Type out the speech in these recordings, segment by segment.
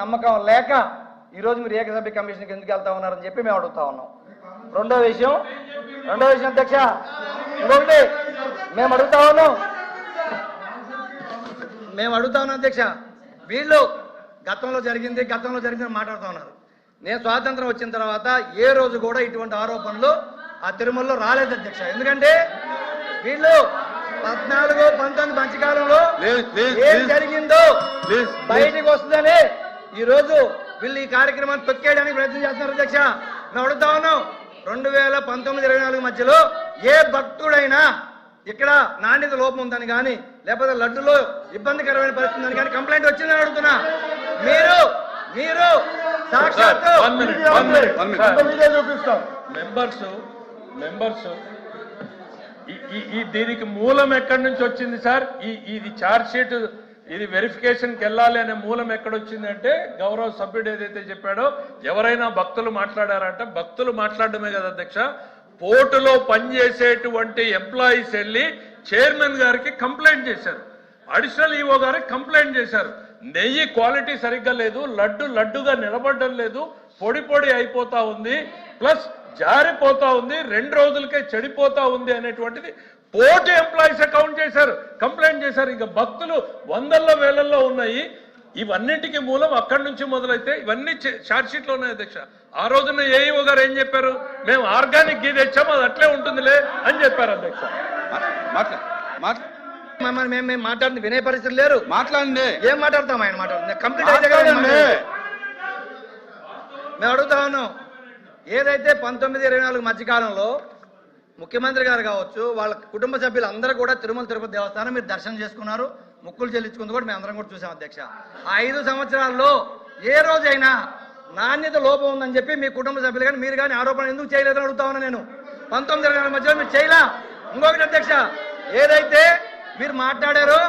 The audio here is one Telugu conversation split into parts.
నమ్మకం లేక ఈరోజు మీరు ఏకసభ్య కమిషన్కి ఎందుకు వెళ్తా ఉన్నారని చెప్పి మేము అడుగుతా ఉన్నాం. రెండో విషయం అధ్యక్ష, ఇంకొకటి మేము అడుగుతా ఉన్నాం అధ్యక్ష, వీళ్ళు గతంలో జరిగింది మాట్లాడుతూ ఉన్నారు. నేను స్వాతంత్రం వచ్చిన తర్వాత ఏ రోజు కూడా ఇటువంటి ఆరోపణలు ఆ తిరుమలలో రాలేదు అధ్యక్ష. ఎందుకంటే వీళ్ళు 14-19 మధ్యకాలంలో ఏం జరిగిందో బయటికి వస్తుందని ఈ రోజు వీళ్ళు ఈ కార్యక్రమాన్ని తొక్కేయడానికి ప్రయత్నం చేస్తున్నారు అధ్యక్ష. మేము అడుగుతా ఉన్నాం, 2019-24 మధ్యలో ఏ భక్తుడైనా ఇక్కడ నాణ్యత లోపం ఉందని కానీ లేకపోతే లడ్డులో ఇబ్బందికరమైన పరిస్థితి ఉందని కానీ కంప్లైంట్ వచ్చిందని అడుగుతున్నా. మీరు సాక్షాత్తు మెంబర్స్ దీనికి మూలం ఎక్కడి నుంచి వచ్చింది సార్? ఇది ఛార్జ్ షీట్, ఇది వెరిఫికేషన్కి వెళ్ళాలి అనే మూలం ఎక్కడొచ్చిందంటే గౌరవ సభ్యుడు ఏదైతే చెప్పాడో ఎవరైనా భక్తులు మాట్లాడారంటే భక్తులు మాట్లాడడమే కదా అధ్యక్ష, పోర్టులో పనిచేసేటువంటి ఎంప్లాయీస్ వెళ్ళి చైర్మన్ గారికి కంప్లైంట్ చేశారు, అడిషనల్ ఈఓ గారికి కంప్లైంట్ చేశారు. నెయ్యి క్వాలిటీ సరిగ్గా లేదు, లడ్డుగా నిలబడడం లేదు, పొడి అయిపోతా ఉంది, ప్లస్ జారిపోతా ఉంది, 2 రోజులకే చెడిపోతా ఉంది అనేటువంటిది పోర్టు ఎంప్లాయీస్ కౌంట్ చేశారు, కంప్లైంట్ చేశారు. ఇంకా భక్తులు వందల్లో వేలల్లో ఉన్నాయి. ఇవన్నింటికి మూలం అక్కడి నుంచి మొదలైతే ఇవన్నీ ఛార్జ్ షీట్లో ఉన్నాయి అధ్యక్ష. ఆ రోజున ఏఈఓ గారు ఏం చెప్పారు? మేము ఆర్గానిక్ గీ తెచ్చాము, అది అట్లే ఉంటుందిలే అని చెప్పారు అధ్యక్ష. మేము మాట్లాడింది వినే పరిస్థితి లేరు. మాట్లాడండి. ఏం మాట్లాడతాం? ఆయన మాట్లాడుతుంది కంప్లీట్ అయితే మేము అడుగుతా ఉన్నాం. ఏదైతే 19-24 మధ్యకాలంలో ముఖ్యమంత్రి గారు కావచ్చు, వాళ్ళ కుటుంబ సభ్యులు అందరూ కూడా తిరుమల తిరుపతి దేవస్థానం మీరు దర్శనం చేసుకున్నారు, ముక్కులు చెల్లించుకుంది కూడా మేము అందరం కూడా చూసాం అధ్యక్ష. ఆ 5 సంవత్సరాల్లో ఏ రోజైనా నాణ్యత లోపం ఉందని చెప్పి మీ కుటుంబ సభ్యులు కానీ మీరు కానీ ఆరోపణ ఎందుకు చేయలేదని అడుగుతా ఉన్నా నేను. 19-24 మధ్యలో మీరు చేయలా. ఇంకొకటి అధ్యక్ష, ఏదైతే మీరు మాట్లాడారో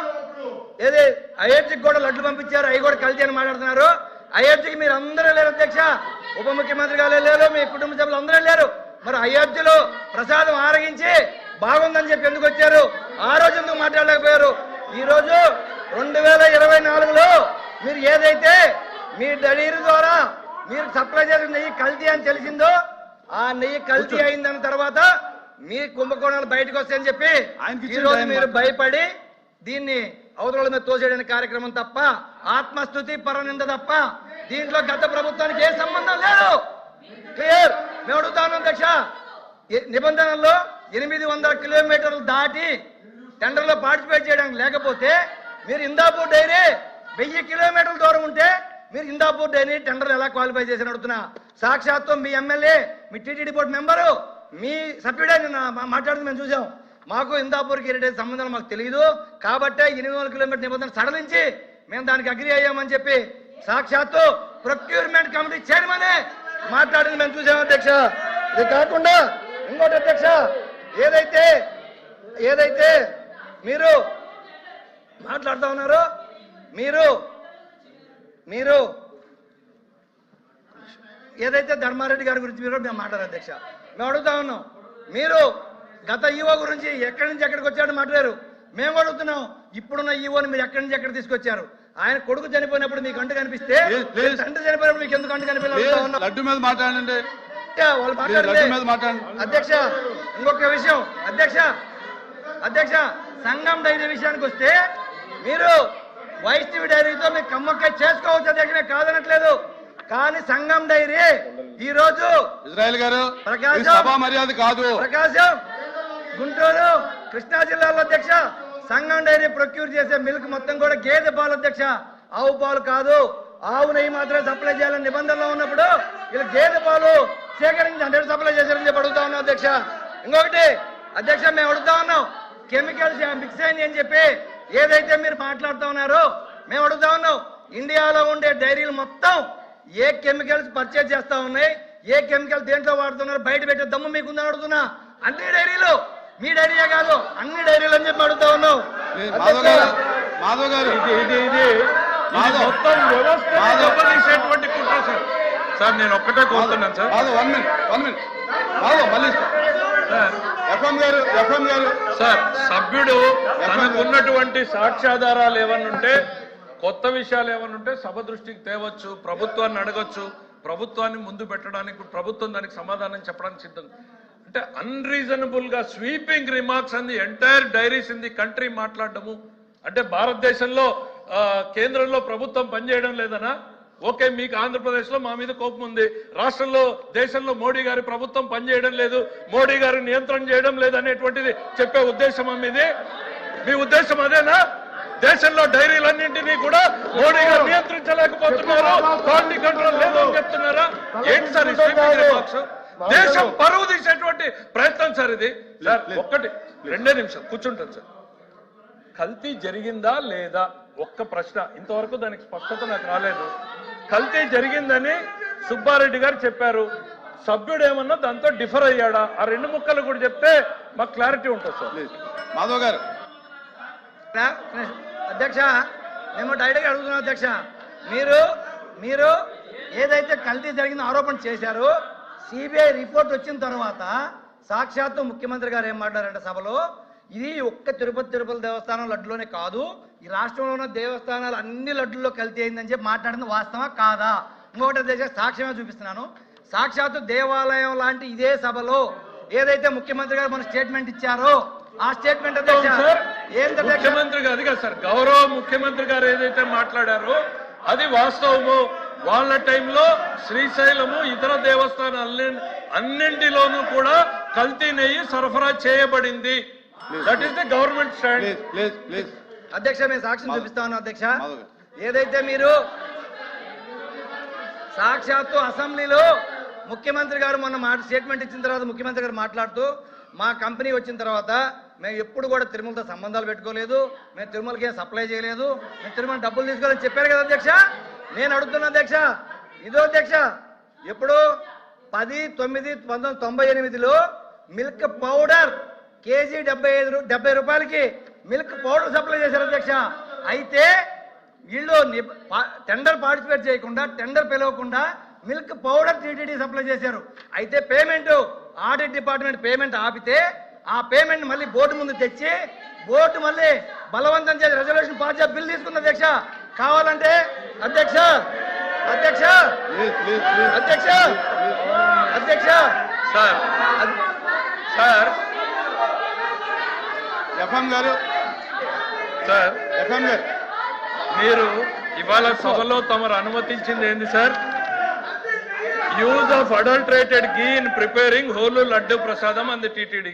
ఏది అయోధ్యకి కూడా లడ్లు పంపించారు, అవి కూడా కల్తీ అని మాట్లాడుతున్నారు. అయోధ్యకి మీరు అందరూ లేరు అధ్యక్ష, ఉప ముఖ్యమంత్రి గారు లేరు, మీ కుటుంబ సభ్యులు అందరూ లేరు. మరి అయోధ్యలో ప్రసాదం ఆరగించి బాగుందని చెప్పి ఎందుకు వచ్చారు? ఆ రోజు ఎందుకు మాట్లాడలేకపోయారు? ఈ రోజు 2024లో మీరు ఏదైతే మీ డైరీ ద్వారా మీరు సప్లై చేసిన నెయ్యి కల్తీ అని తెలిసిందో, ఆ నెయ్యి కల్తీ అయిందని తర్వాత మీ కుంభకోణాలు బయటకు వస్తాయని చెప్పి ఈ రోజు మీరు భయపడి దీన్ని అవతల మీద తోసేయడానికి కార్యక్రమం తప్ప, ఆత్మస్థుతి పరనింద తప్ప దీంట్లో గత ప్రభుత్వానికి ఏ సంబంధం లేదు. క్లియర్. మేము అడుగుతాను అధ్యక్ష, నిబంధనల్లో 800 కిలోమీటర్లు దాటి టెండర్లో పార్టిసిపేట్ చేయడానికి లేకపోతే మీరు ఇందాపూర్ డైరీ 1000 కిలోమీటర్ల దూరం ఉంటే మీరు ఇందాపూర్ డైరీ టెండర్ ఎలా క్వాలిఫై చేసి అడుగుతున్నా. సాక్షాత్తు మీ ఎమ్మెల్యే, మీ టీటీడీ బోర్డు మెంబరు, మీ సభ్యుడే మాట్లాడుతూ మేము చూసాం. మాకు ఇందాపూర్కి హెరిటేజ్ సంబంధాలు మాకు తెలియదు కాబట్టే 800 కిలోమీటర్ నిబంధన సడలించి మేము దానికి అగ్రి అయ్యామని చెప్పి సాక్షాత్తు ప్రొక్యూర్మెంట్ కమిటీ చైర్మనే మాట్లాడింది మేము చూసాం అధ్యక్ష. ఇది కాకుండా ఇంకోటి అధ్యక్ష, ఏదైతే మీరు మాట్లాడుతూ ఉన్నారో మీరు ఏదైతే ధర్మారెడ్డి గారి గురించి మీరు మేము మాట్లాడారు అధ్యక్ష. మేము అడుగుతా ఉన్నాం, మీరు గత ఈవో గురించి ఎక్కడి నుంచి ఎక్కడికి వచ్చాడో మాట్లాడారు. మేము అడుగుతున్నాం, ఇప్పుడున్న ఈవోని మీరు ఎక్కడి నుంచి ఎక్కడ తీసుకొచ్చారు? ఆయన కొడుకు చనిపోయినప్పుడు మీకు అంటు కనిపిస్తే తండ్రి చనిపోయినప్పుడు మీకు ఎందుకు అంటు కనిపించారు? లడ్డు మీద మాట్లాడండి. వాళ్ళు మాట్లాడండి అధ్యక్ష. ఇంకొక విషయం అధ్యక్ష, సంఘం డైరీ విషయానికి వస్తే మీరు వైష్ణవి డైరీతో మీకు కమ్మక్క చేసుకోవచ్చు అధ్యక్ష, మేము కాదనట్లేదు. కానీ సంఘం డైరీ ఈ రోజు ఇజ్రాయెల్ గారు మర్యాద కాదు. ప్రకాశం, గుంటూరు, కృష్ణా జిల్లాలో అధ్యక్ష సంఘం డైరీ ప్రొక్యూర్ చేసే మిల్క్ మొత్తం కూడా గేదె పాలు అధ్యక్ష, ఆవు పాలు కాదు. ఆవు నెయ్యి మాత్రమే సప్లై చేయాలని నిబంధనలో ఉన్నప్పుడు వీళ్ళు గేదె పాలు సేకరించి 100 సప్లై చేశారని చెప్పి అడుగుతా ఉన్నాం అధ్యక్ష. ఇంకొకటి అధ్యక్ష, మేము అడుగుతా ఉన్నాం, కెమికల్స్ మిక్స్ అయింది అని చెప్పి ఏదైతే మీరు మాట్లాడుతూ ఉన్నారో మేము అడుగుతా ఉన్నాం, ఇండియాలో ఉండే డైరీలు మొత్తం ఏ కెమికల్స్ పర్చేజ్ చేస్తా ఉన్నాయి, ఏ కెమికల్ దేంట్లో వాడుతున్నారు బయట పెట్టే దమ్ము మీకుందని అడుగుతున్నా. అన్ని డైరీలు, మీ డైరీయే కాదు అన్ని డైరీలు అని చెప్పి అడుగుతా ఉన్నాం. మాధవ్ గారు మొత్తం వ్యవస్థ సార్, నేను ఒక్కటే కోరుతున్నాను సార్. సార్, సభ్యుడు తనకున్నటువంటి సాక్ష్యాధారాలు ఏమన్నుంటే కొత్త విషయాలు ఏమైనా ఉంటే సభ దృష్టికి తేవచ్చు, ప్రభుత్వాన్ని అడగొచ్చు, ప్రభుత్వాన్ని ముందు పెట్టడానికి ప్రభుత్వం దానికి సమాధానం చెప్పడానికి సిద్ధం. అంటే అన్రీజనబుల్ గా స్వీపింగ్ రిమార్క్స్ అంది entire dairies in the country మాట్లాడటము అంటే భారతదేశంలో కేంద్రంలో ప్రభుత్వం పనిచేయడం లేదనా? ఓకే, మీకు ఆంధ్రప్రదేశ్ లో మా మీద కోపం ఉంది, రాష్ట్రంలో దేశంలో మోడీ గారి ప్రభుత్వం పనిచేయడం లేదు, మోడీ గారు నియంత్రణ చేయడం లేదు అనేటువంటిది చెప్పే ఉద్దేశం మీది? మీ ఉద్దేశం అదేనా? దేశంలో డైరీలన్నింటినీ కూడా మోడీ గారు నియంత్రించలేకపోతున్నారు, క్వాలిటీ కంట్రోల్ లేదు అని చెప్తున్నారా? ఏంటి సార్ ఈ స్వీపింగ్ రిమార్క్స్? దేశం పరువు తీసేటువంటి ప్రయత్నం సార్ ఇది. సార్ ఒక్కటి 2 నిమిషాలు కూర్చుంటాను సార్. కల్తీ జరిగిందా లేదా ఒక్క ప్రశ్న, ఇంతవరకు దానికి స్పష్టత నాకు రాలేదు. కల్తీ జరిగిందని సుబ్బారెడ్డి గారు చెప్పారు, సభ్యుడు ఏమన్నా దాంతో డిఫర్ అయ్యాడా? ఆ 2 ముక్కలు కూడా చెప్తే మాకు క్లారిటీ ఉంటుంది సార్. మాధవ్ గారు. అధ్యక్ష, మేము డైరెక్ట్గా అడుగుతున్నాం అధ్యక్ష, మీరు ఏదైతే కల్తీ జరిగిన ఆరోపణ చేశారో సిబిఐ రిపోర్ట్ వచ్చిన తర్వాత సాక్షాత్తు ముఖ్యమంత్రి గారు ఏం మాట్లాడారంటే సభలో, ఇది ఒక్క తిరుపతి దేవస్థానం లడ్డులోనే కాదు, ఈ రాష్ట్రంలో ఉన్న దేవస్థానాలు అన్ని లడ్డుల్లో కల్తీ అయిందని చెప్పి మాట్లాడింది వాస్తవా కాదా? ఇంకొకటి అధ్యక్ష, సాక్ష్యమే చూపిస్తున్నాను. సాక్షాత్తు దేవాలయం లాంటి ఇదే సభలో ఏదైతే ముఖ్యమంత్రి గారు మన స్టేట్మెంట్ ఇచ్చారో ఆ స్టేట్మెంట్ ముఖ్యమంత్రి గారు కదా సార్, గౌరవ ముఖ్యమంత్రి గారు ఏదైతే మాట్లాడారో అది వాస్తవము. వాళ్ళ టైంలో శ్రీశైలము ఇతర దేవస్థానాలు అన్నింటిలోనూ కూడా కల్తీ నెయ్యి సరఫరా చేయబడింది. That is the government stand. అధ్యక్ష, మేము సాక్ష్యం చూపిస్తాను అధ్యక్ష. ఏదైతే మీరు సాక్షాత్తు అసెంబ్లీలో ముఖ్యమంత్రి గారు మొన్న స్టేట్మెంట్ ఇచ్చిన తర్వాత ముఖ్యమంత్రి గారు మాట్లాడుతూ, మా కంపెనీ వచ్చిన తర్వాత మేము ఎప్పుడు కూడా తిరుమలతో సంబంధాలు పెట్టుకోలేదు, మేము తిరుమలకి ఏం సప్లై చేయలేదు, మేము తిరుమల డబ్బులు తీసుకోవాలని చెప్పారు కదా అధ్యక్ష. నేను అడుగుతున్నా అధ్యక్ష, ఇదో అధ్యక్ష, ఎప్పుడు 10/9/1998లో మిల్క్ పౌడర్ కేజీ 70 రూపాయలకి మిల్క్ పౌడర్ సప్లై చేశారు అధ్యక్ష. అయితే వీళ్ళు టెండర్ పార్టిసిపేట్ చేయకుండా, టెండర్ పిలవకుండా మిల్క్ పౌడర్ టీటీడీ సప్లై చేశారు. అయితే పేమెంట్ ఆడిట్ డిపార్ట్మెంట్ పేమెంట్ ఆపితే ఆ పేమెంట్ మళ్ళీ బోర్డు ముందు తెచ్చి బోర్డు మళ్ళీ బలవంతం చేసి రెజల్యూషన్ పాస్ చేసి బిల్ తీసుకుంది అధ్యక్ష. కావాలంటే అధ్యక్ష అధ్యక్ష అధ్యక్ష అధ్యక్ష సార్ సార్ ఎఫ్ఎం గారు సార్ ఎఫ్ఎం గారు, మీరు ఇవాళ సభలో తమరు అనుమతించింది ఏంది sir? Use of adulterated ghee in preparing holy laddu prasadam అంది టీటీడీ.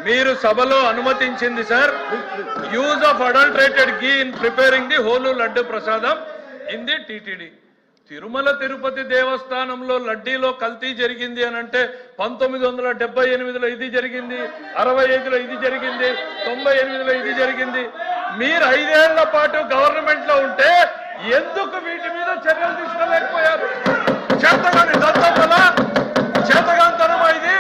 మీరు సభలో అనుమతించింది sir use of adulterated ghee in preparing the holy laddu prasadam in the TTD. Tirumala Tirupati దేవస్థానంలో లడ్డీలో కల్తీ జరిగింది అని అంటే 1978లో ఇది జరిగింది, 65లో ఇది జరిగింది, 98లో ఇది జరిగింది. మీరు 5 ఏళ్ల పాటు గవర్నమెంట్ లో ఉంటే ఎందుకు వీటి మీద చర్యలు తీసుకోలేకపోయారు? చేతగాని దత్తమల చేతగాంతనమా ఇది?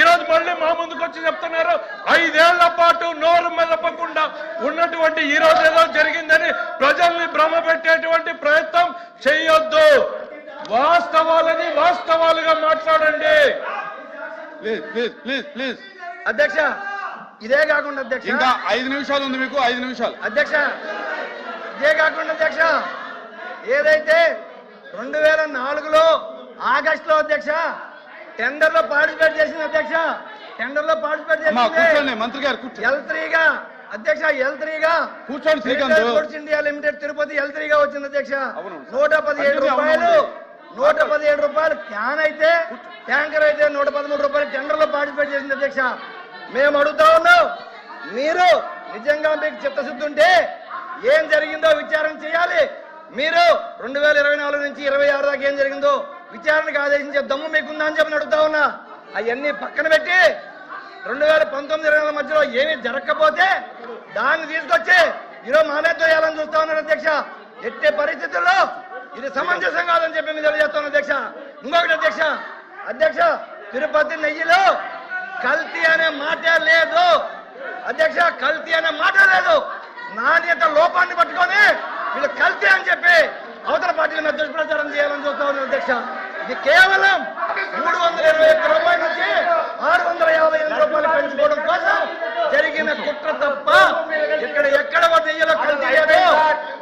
ఈరోజు మళ్ళీ మా ముందుకు వచ్చి చెప్తున్నారు 5 ఏళ్ల పాటు నోరు మెదపకుండా ఉన్నటువంటి ఈ రోజు ఏదో జరిగిందని ప్రజల్ని భ్రమ పెట్టేటువంటి ప్రయత్నం చేయొద్దు. వాస్తవాలని వాస్తవాలుగా మాట్లాడండి. ప్లీజ్ అధ్యక్ష, ఇదే కాకుండా అధ్యక్ష, ఇంకా 5 నిమిషాలు ఉంది మీకు, 5 నిమిషాలు అధ్యక్ష. ఇదే కాకుండా అధ్యక్ష, ఏదైతే 2004లో ఆగస్టులో అధ్యక్ష టెండర్ లో పార్టిసిపేట్ చేసింది అధ్యక్ష, టెండర్ లో పార్టిసిపేట్ చేసింది మంత్రి గారు L3గా అధ్యక్ష, L3గా కూర్చోండి. ఇండియా లిమిటెడ్ తిరుపతి L3గా వచ్చింది అధ్యక్ష. 117 రూపాయలు క్యాన్ అయితే, ట్యాంకర్ అయితే 113 రూపాయలు టెండర్ లో పార్టిసిపేట్ చేసింది అధ్యక్ష. మేము అడుగుతా ఉన్నాం, మీరు నిజంగా మీకు చిత్తశుద్ధి ఉంటే ఏం జరిగిందో విచారణ చేయాలి. మీరు 2024 నుంచి 26 దాకా ఏం జరిగిందో విచారణకు ఆదేశించే దమ్ము మీకుందా అని చెప్పి అడుగుతా ఉన్నా. అవన్నీ పక్కన పెట్టి 2019-2024 మధ్యలో ఏమీ జరగకపోతే దాన్ని తీసుకొచ్చి ఈరోజు మానేతో వేయాలని చూస్తా ఉన్నారు అధ్యక్ష. ఎట్టే పరిస్థితుల్లో ఇది సమంజసం కాదని చెప్పి మీరు తెలియజేస్తాను అధ్యక్ష. ఇంకొకటి అధ్యక్ష, తిరుపతి నెయ్యిలో కల్తీ అనే మాటే లేదు అధ్యక్ష, కల్తీ అనే మాట లేదు. నాణ్యత లోపాన్ని పట్టుకొని వీళ్ళు కల్తీ అని చెప్పి అవతల పార్టీల మీద దుష్ప్రచారం చేయాలని చూస్తా ఉన్నారు అధ్యక్ష. ఇది కేవలం 321 రూపాయల నుంచి 658 రూపాయలు పెంచుకోవడం కోసం జరిగిన కుట్ర తప్ప ఎక్కడ నెయ్యిలో కల్తీ లేదు.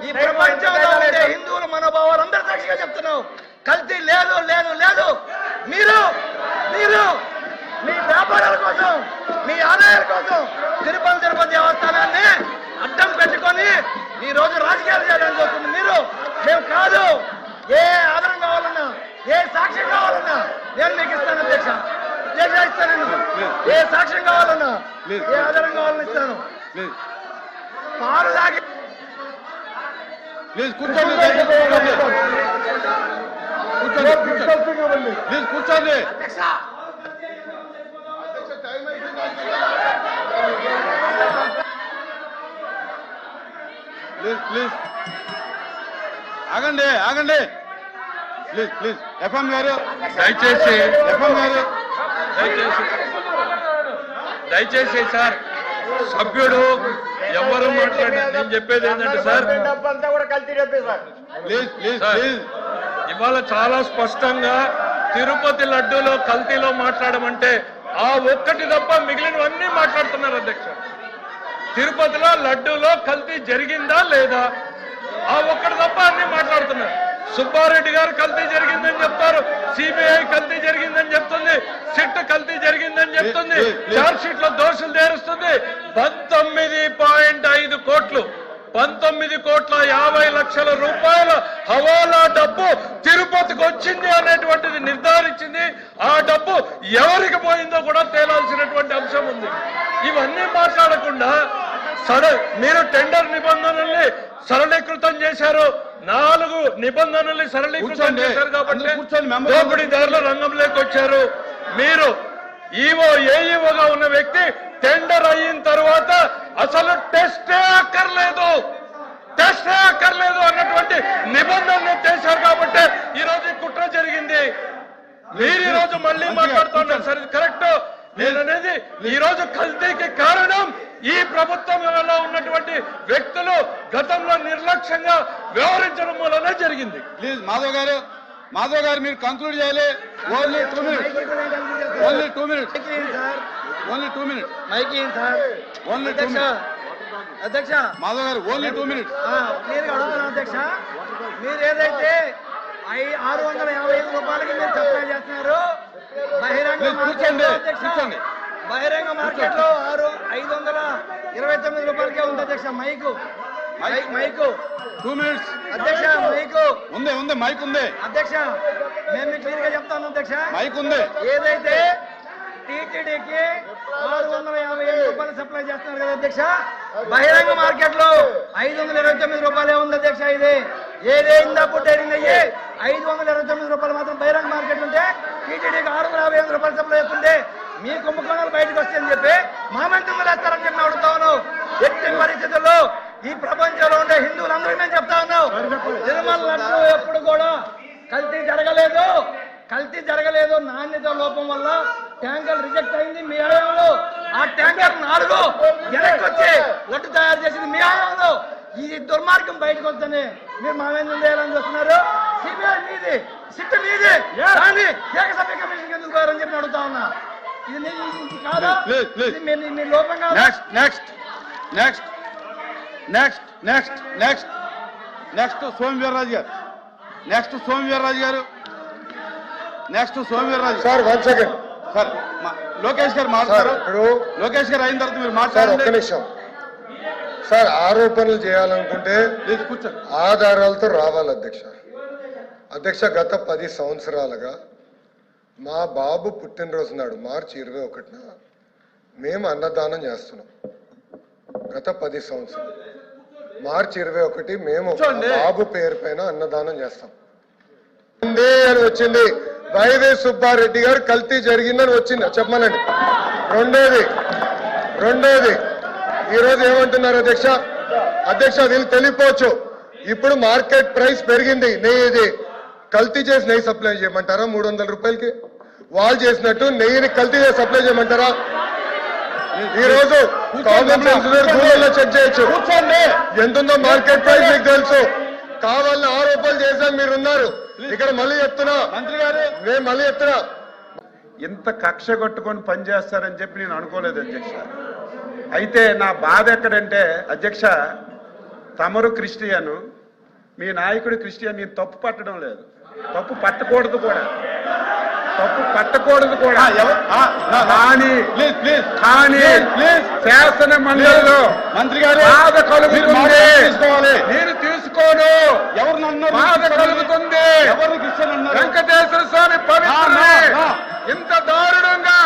ఈ ఈ ప్రపంచంలో ఉండే హిందువుల మనోభావాలు అందరి సాక్షిగా చెప్తున్నావు. కల్తీ లేదు లేదు లేదు. మీరు మీరు మీ వ్యాపారాల కోసం, మీ ఆదాయాల కోసం తిరుపతి దేవస్థానాన్ని అడ్డం పెట్టుకొని ఈ రోజు రాజకీయాలు చేయడానికి వస్తుంది మీరు. మేము కాదు. ఏ ఆధారం కావాలన్నా, ఏ సాక్ష్యం కావాలన్నా నేను మీకు ఇస్తాను అధ్యక్ష. ఇస్తాను నేను. ఏ సాక్ష్యం కావాలన్నా, ఏ ఆధారం కావాలన్నా ఇస్తాను. పాలు తాగి ప్లీజ్ కూర్చోండి, కూర్చోండి, ప్లీజ్ కూర్చోండి. ప్లీజ్ ప్లీజ్ ఆగండి, ఆగండి. ప్లీజ్ ప్లీజ్ ఎఫ్ఎం గారు, దయచేసి ఎఫ్ఎం గారు, దయచేసి సార్ సభ్యుడు ఎవరు మాట్లాడారు. నేను చెప్పేది ఏంటంటే sir, please please sir, please ఇవాళ చాలా స్పష్టంగా తిరుపతి లడ్డూలో కల్తీలో మాట్లాడమంటే ఆ ఒక్కటి తప్ప మిగిలినవన్నీ మాట్లాడుతున్నారు అధ్యక్ష. తిరుపతిలో లడ్డూలో కల్తీ జరిగిందా లేదా ఆ ఒక్కటి తప్ప అన్ని మాట్లాడుతున్నారు. సుబ్బారెడ్డి గారు కల్తీ జరిగిందని చెప్తారు, సిబిఐ కల్తీ జరిగిందని చెప్తుంది, సిట్ కల్తీ జరిగిందని చెప్తుంది, చార్జ్ షీట్ లో దోషులు చేరుస్తుంది. 19.5 కోట్లు 19,50,00,000 రూపాయల హవాలా డబ్బు తిరుపతికి వచ్చింది అనేటువంటిది నిర్ధారించింది. ఆ డబ్బు ఎవరికి పోయిందో కూడా తేలాల్సినటువంటి అంశం ఉంది. ఇవన్నీ మాట్లాడకుండా మీరు టెండర్ నిబంధనల్ని సరళీకృతం చేశారు. 4 నిబంధనల్ని సరళీకృతం చేశారు కాబట్టి దోపిడీదారుల రంగంలోకి వచ్చారు. మీరు ఏఈఓగా ఉన్న వ్యక్తి టెండర్ అయిన తర్వాత అసలు టెస్టే అక్కర్లేదు అన్నటువంటి నిబంధన చేశారు కాబట్టి ఈ రోజు కుట్ర జరిగింది. మీరు ఈ రోజు మళ్ళీ మాట్లాడుతున్నారు సరే కరెక్ట్. నేననేది ఈ రోజు కల్తీకి కారణం ఈ ప్రభుత్వంలో ఉన్నటువంటి వ్యక్తులు గతంలో నిర్లక్ష్యంగా వ్యవహరించడం వల్లనే జరిగింది. ప్లీజ్ మాధవ్ గారు, మాధవ్ గారు మీరు కంక్లూడ్ చేయాలి. Only 2 minutes, only 2 minutes, only 2 minutes, only 2 minutes. అధ్యక్ష మాధవ్ గారు ఓన్లీ 2 minutes. క్లియర్గా అడుగుతున్నాను అధ్యక్ష. మీరు ఏదైతే 655 రూపాయలకి మీరు సప్లై చేస్తున్నారు బహిరంగ కూర్చోండి, అధ్యక్ష, కూర్చోండి. బహిరంగ మార్కెట్ లో 529 రూపాయలకే ఉంది అధ్యక్ష. మైకు 2 minutes అధ్యక్ష, మైకు ఉంది, ఉంది మైక్ ఉంది అధ్యక్ష. నేను క్లియర్ గా చెప్తాను అధ్యక్ష. మైక్ ఉంది. ఏదైతే టీటీడీకి 657 రూపాయలు సప్లై చేస్తున్నారు కదా అధ్యక్ష, బహిరంగ మార్కెట్ లో 529 రూపాయలే ఉంది అధ్యక్ష. ఇది ఏదే ఇందాపు డైరింగ్ అయ్యి 529 రూపాయలు మాత్రం బహిరంగ మార్కెట్ ఉంటే టీటీడీకి 658 రూపాయలు సప్లై చేస్తుంది. మీ కుంభకోణాలు బయటకు వస్తాయని చెప్పి మా మంత్రులు వేస్తారని చెప్పి అడుగుతా ఉన్నావు. ఎట్టి పరిస్థితుల్లో ఈ ప్రపంచంలో ఉండే హిందువులందరూ మేము చెప్తా ఉన్నాం, తిరుమల లడ్డు ఎప్పుడు కూడా కల్తీ జరగలేదు. నాణ్యత లోపం వల్ల ట్యాంకర్ రిజెక్ట్ అయింది మీ హయాంలో. ఆ ట్యాంకర్ 4 వెనక్కి వచ్చి లడ్డు తయారు చేసింది మీ హయాంలో. ఈ దుర్మార్గం బయటకు వస్తేనే మీరు మా మీద చేయాలని చూస్తున్నారు. సిబిఐ మీది, సిట్ మీది, కానీ ఏకసభ్య కమిషన్ ఎందుకు పోయారని చెప్పి అడుగుతా ఉన్నా. ఇది కాదా? మీ లోపం కాదా? నెక్స్ట్ సోమవీర్రాజు గారు, సార్ 1 సెకండ్ సార్ లోకేష్ గారు మాట్లాడారు. లోకేష్ గారు అయిన తర్వాత మీరు మాట్లాడారు. ఒక్క నిమిషం సార్. ఆరోపణలు చేయాలనుకుంటే కూర్చోండి. ఆధారాలతో రావాలి అధ్యక్ష. గత 10 సంవత్సరాలుగా మా బాబు పుట్టినరోజు నాడు మార్చి 21న మేము అన్నదానం చేస్తున్నాం. గత 10 సంవత్సరాలు మార్చి 21 మేము బాబు పేరు పైన అన్నదానం చేస్తాం అని వచ్చింది. వైవి సుబ్బారెడ్డి గారు కల్తీ జరిగిందని వచ్చింది చెప్పమనండి. రెండోది ఈరోజు ఏమంటున్నారు అధ్యక్ష వీళ్ళు తెలియపోవచ్చు. ఇప్పుడు మార్కెట్ ప్రైస్ పెరిగింది. నెయ్యి కల్తీ చేసి నెయ్యి సప్లై చేయమంటారా 300 రూపాయలకి? వాళ్ళు చేసినట్టు నెయ్యిని కల్తీ చేసి సప్లై చేయమంటారా? ఈ రోజు కామన్ సెన్స్ గూగుల్లో చెక్ చేయొచ్చు ఎంతుందో మార్కెట్ ప్రైస్ మీకు తెలుసు. కావాలని ఆరోపణలు చేశాను మీరున్నారు ఇక్కడ. మళ్ళీ చెప్తున్నా మంత్రి గారు, నేను మళ్ళీ చెప్తున్నా, ఇంత కక్ష కొట్టుకొని పనిచేస్తారని చెప్పి నేను అనుకోలేదు అధ్యక్ష. అయితే నా బాధ ఎక్కడంటే అధ్యక్ష, తమరు క్రిస్టియను, మీ నాయకుడు క్రిస్టియన్, నేను తప్పు పట్టడం లేదు, తప్పు పట్టకూడదు కూడా, తప్పు పట్టకూడదు కూడా. కానీ శాసన మండలిలో మంత్రి గారు బాధ కలుగుతుంది, తీసుకోవాలి. నేను తీసుకోను. ఎవరినన్నా బాధ కలుగుతుంది. ఎవరిని క్రిస్టియన్ అన్నారు? వెంకటేశ్వర స్వామి పవిత్రుడే. ఇంత దారుణంగా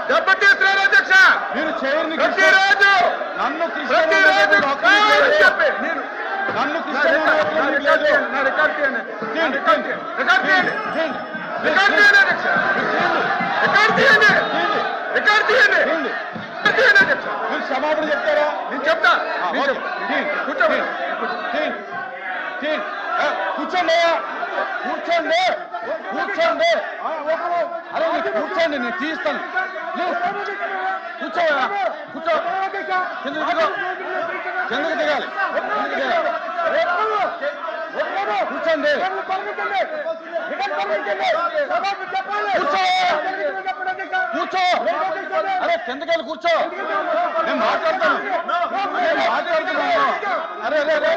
దెబ్బతీస్తున్నారు అధ్యక్ష. మీరు చైర్ని ప్రతిరోజు నన్ను ప్రతిరోజు కావాలని చెప్పి నేను నన్ను మీరు క్షమాపణ చెప్తారా? నేను చెప్తా. కూర్చోండి. కూర్చోండి కూర్చోండి కూర్చోండి అరే మీరు కూర్చోండి, నేను తీస్తాను. కూర్చోయా, కూర్చో. కిందకు దిగో, కిందకు దిగాలి. కూర్చోండి, కూర్చో. అరే కిందకెళ్ళి కూర్చో, నేను మాట్లాడతాను. అరే అరే అరే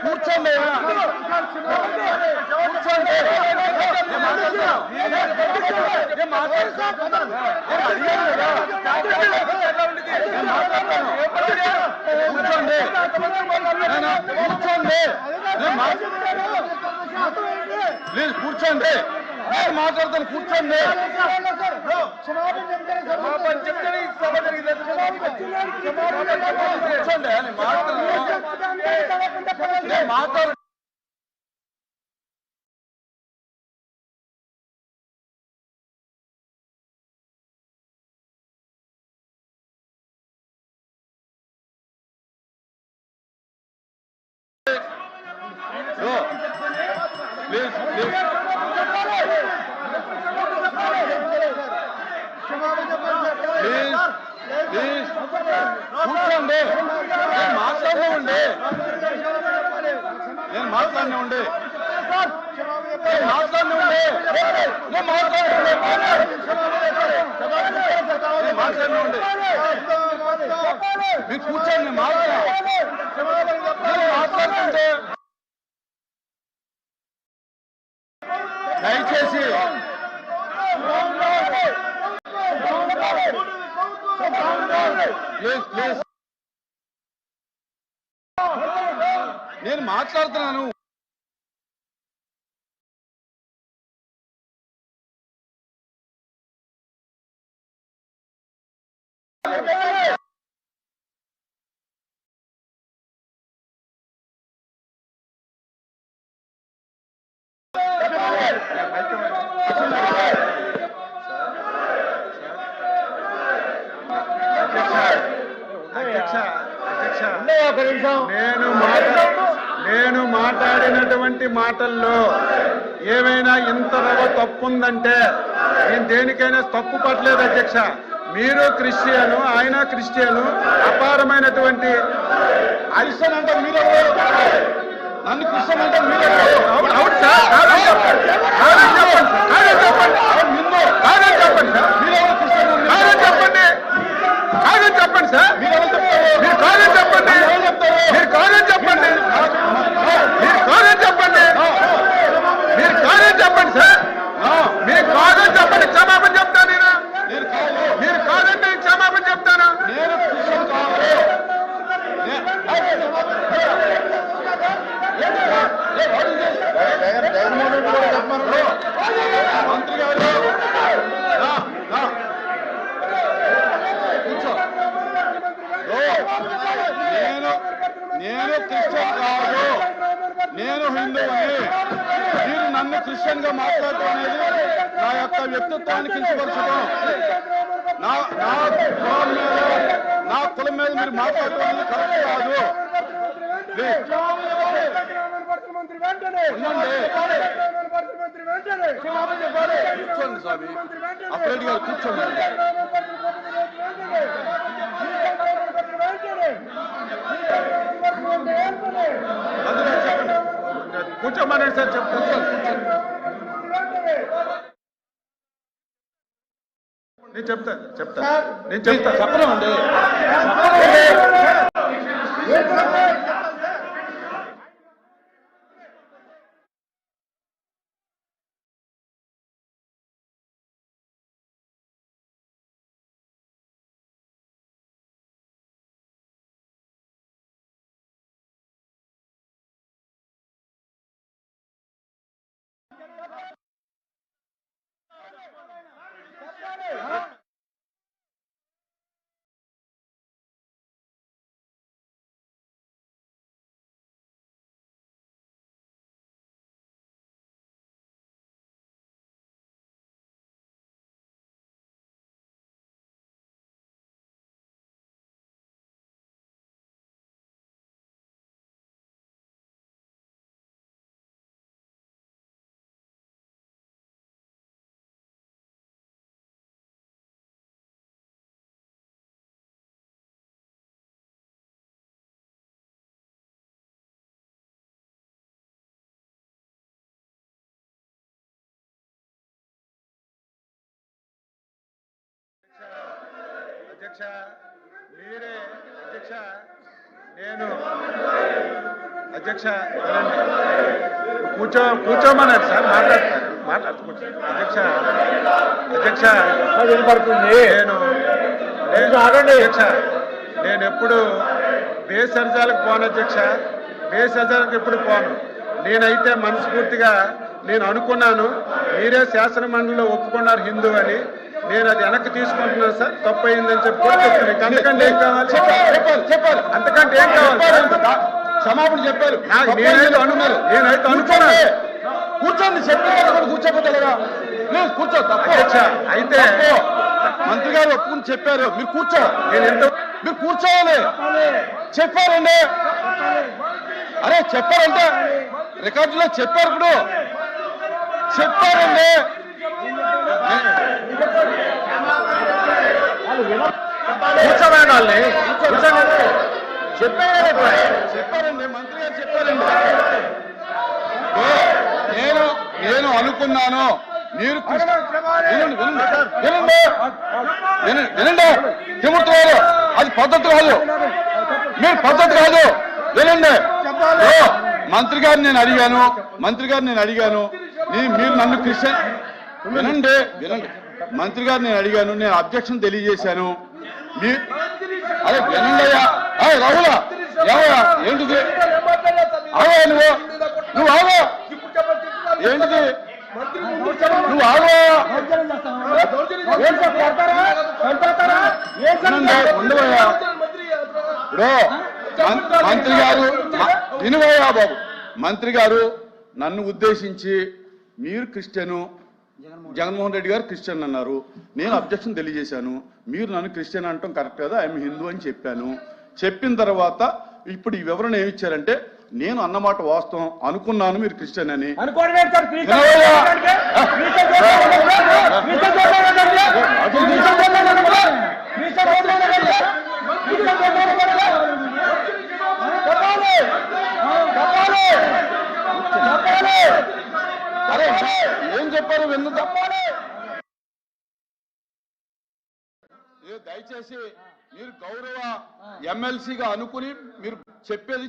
కూర్చోండి, కూర్చోండి. కూర్చోండి, ప్లీజ్ కూర్చోండి, నేను మాట్లాడతాను. కూర్చోండి. కూర్చోండి, నేను మాట్లాడు. ప్లీజ్ ప్లీజ్ ప్లీజ్ కూర్చోండి, నేను మాట్లాడినండి, నేను మాట్లాడినండి, నేను మాట్లాడినండి, నేను మాట్లాడినండి. మీరు కూర్చోండి, మాట్లాడుతుంటే దయచేసి ప్లీజ్ ప్లీజ్ నేను మాట్లాడుతున్నాను. నేను మాట్లాడినటువంటి మాటల్లో ఏమైనా ఇంత తప్పుందంటే నేను దేనికైనా తప్పు పట్టలేదు అధ్యక్ష. మీరు క్రిస్టియను, ఆయన క్రిస్టియను, అపారమైనటువంటి క్రిస్టియన్ అంటే మీరు నన్ను క్రిస్టియన్ అంటే మీరు అవును సార్, కాదని చెప్పండి సార్, కాదని చెప్పండి సార్, మీరు కాదని చెప్పండి, మీరు కాదని చెప్పండి, మీరు కాదని చెప్పండి, మీరు కాదని చెప్పండి సార్, మీరు కాదని చెప్పండి, క్షమాపణ చెప్తాను నేను. మీరు కాదంటే క్షమాపణ చెప్తాను. మంత్రి గారు నేను క్రిస్టియన్ కాదు, నేను హిందువుని. మీరు నన్ను క్రిస్టియన్ గా మాట్లాడటం అనేది నా యొక్క వ్యక్తిత్వాన్ని కించపరచడం. నా కులం మీద మీరు మాట్లాడటం అనేది కరెక్ట్ కాదు. కూర్చోండి స్వామి, అప్రెడ్డి గారు కూర్చోండి. కూర్చోమని సార్ చెప్తాను. నేను చెప్తాను చెప్పలేమండి. అధ్యక్ష మీరే అధ్యక్ష నేను అధ్యక్ష కూర్చోమన్నారు సార్ మాట్లాడుతూ కూర్చో అధ్యక్ష వినపడుతుంది అధ్యక్ష నేను ఎప్పుడు బేసర్జాలకు పోను అధ్యక్ష బేసర్జాలకు ఎప్పుడు పోను నేనైతే మనస్ఫూర్తిగా నేను అనుకున్నాను మీరే శాసన మండలిలో ఒప్పుకున్నారు హిందూ అని నేను అది వెనక్కి తీసుకుంటున్నాను సార్ తప్పు అయిందని చెప్పి కూడా చెప్తున్నాను అంతకంటే ఏం కావాలి చెప్పాలి అంతకంటే ఏం కావాలి క్షమాపణ చెప్పారు నేనైతే అనుకున్నాను కూర్చోండి చెప్పారు కూర్చోపోతారా ప్లీజ్ కూర్చో అధ్యక్ష అయితే మంత్రి గారు ఒప్పుకుని చెప్పారు మీరు కూర్చో మీరు కూర్చోవాలి చెప్పారండి అరే చెప్పారంటే రికార్డులో చెప్పారు ఇప్పుడు చెప్పారండి కూర్చోమని వాళ్ళని చెప్పారండి మంత్రి గారు చెప్పారండి నేను అనుకున్నాను మీరు వినండి తిరుగుతున్నారు అది పద్ధతి కాదు మీరు పద్ధతి కాదు వినండి మంత్రి గారిని నేను అడిగాను మీరు నన్ను క్రిస్టియన్ వినండి మంత్రి గారిని నేను అడిగాను నేను అబ్జెక్షన్ తెలియజేశాను అదే వినండి అయ్యా రాహుల ఏమయ్యా ఏంటిది ఆగా నువ్వు ఆగా ఏంటిది నువ్వు ఆగా ఉండవయ్యా ఇప్పుడు మంత్రి గారు వినువయ్యా బాబు మంత్రి గారు నన్ను ఉద్దేశించి మీరు క్రిస్టియను జగన్మోహన్ రెడ్డి గారు క్రిస్టియన్ అన్నారు నేను అబ్జెక్షన్ తెలియజేశాను మీరు నన్ను క్రిస్టియన్ అంటాం కరెక్ట్ కదా ఐఎమ్ హిందూ అని చెప్పాను చెప్పిన తర్వాత ఇప్పుడు ఈ వివరణ ఏమి ఇచ్చారంటే నేను అన్నమాట వాస్తవం అనుకున్నాను మీరు క్రిస్టియన్ అని ఏం చెప్పారు విన్ను తప్పాలి దయచేసి మీరు గౌరవ ఎమ్మెల్సీగా అనుకుని మీరు చెప్పేది